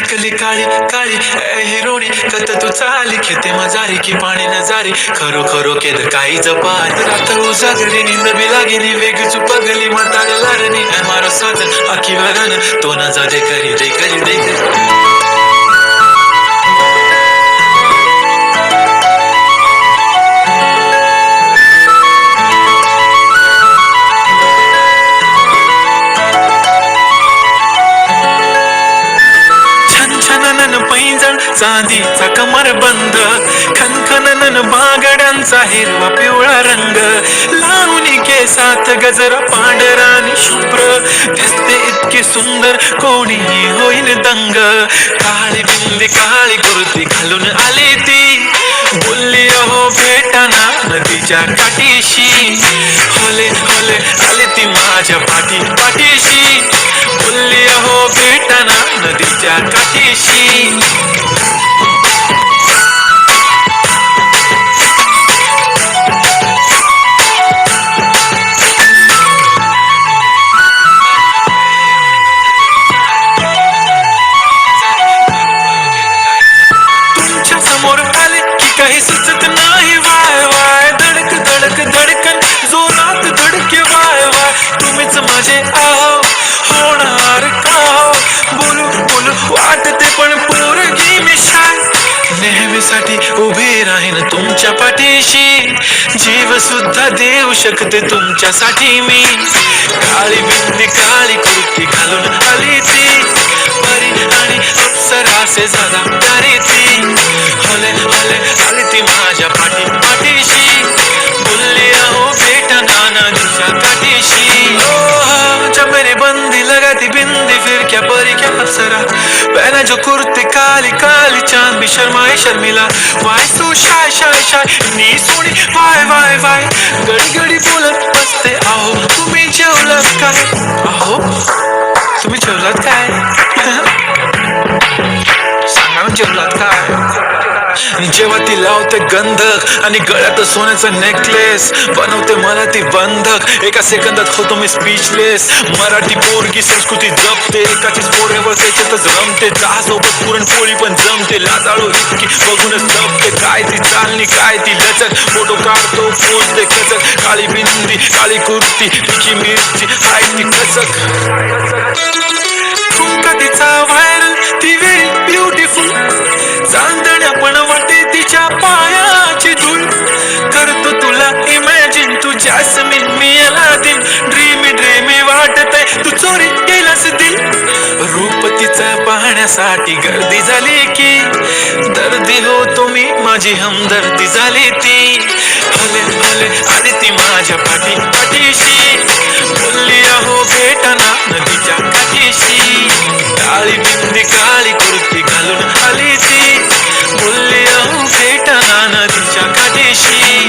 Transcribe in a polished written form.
टकली काळी काळी हिरोणी कत तू चाली खेते मजारी की पाणी नजारी खरो खरो केद काही जपार रात उजागरी नींद बी लागेनी वेग चुपगली म्हातार लारणी मारो साधन आखी वरण तो न जा दे करी दे करी दे करी पैंजण चांदीचा कमर बंद खनखनन बागड्यांचा हिरवा पिवळा रंग लावणी केसात गजरा पांढरानी शुभ्र दिसते इतकी सुंदर कोणीही होईल दंग काळी बिंदी काळी कुर्ती घालून आली ती बोलली अहो भेटाना नदीच्या काठीशी होले होले आली ती माझ्या पाठीशी बोलली अहो भेटाना नदीच्या काठीशी तुमच्या समोर आले की काही सुचत नाही वाय वाय धडक धडक धडकन जोरात धडके वाय वाय तुम्हीच माझे आहो होणार का बोलू बोलू वाटते पण पोरगी मी शाय नेहमीसाठी उभी राहीन तुमच्या पाठीशी जीव सुद्धा देऊ शकते तुमच्यासाठी मी काळी बिंदी काळी कुर्ती घालून आली ती परी आणि अप्सरासे झाला प्यारी ती हले हले आली ती माझ्या पाठीशी बोलली अहो भेटना नदीच्या काठीशी जब मेरी बंदी लगाती बिंदी फिर क्या परी क्या अप्सरा पहना जो कुर्ती काली काली चांद भी शर्माए शर्मिला why so shy shy shy नी सोनी वाय वाय वाय गडी गडी बोलत बसते अहो तुम्ही जेवलात काय अहो तुम्ही जेवलात काय सांगा जेवलात काय जेव्हा ती लावते गंधक आणि गळ्यात सोन्याचा नेकलेस बनवते मला ती बंधक एका सेकंदात होतो मी स्पीचलेस मराठी पोरगी संस्कृती जपते एकाचीच पोरेवर त्याच्यातच रमते चहासोबत पुरणपोळी पण जमते लाजाळू इतकी बघूनच जपते काय ती चालणी काय ती लचक फोटो काढतो पोच दे कचक काळी बिंदी काळी कुर्ती तिची मिरची हाय ती कसक ठुमका तिचा व्हायरल ती व्हेरी ब्युटिफुल चांदण्या पण वाटे तिच्या पायाची धूळ करतो तुला इमॅजिन तू जॅस्मिन मी अलादीन ड्रीमी ड्रीमी वाटतय तू चोरी केलास दिल रूप तिचं पाहण्यासाठी गर्दी झाली की दर्दी हो तुम्ही माझी हमदर्दी झाली ती हले हले आली ती माझ्या पाठीशी बोलली अहो भेटना नदीच्या काठीशी काळी बिंदी काळी कुर्ती घालून आली ती बोलली अहो भेटना नदीच्या काठीशी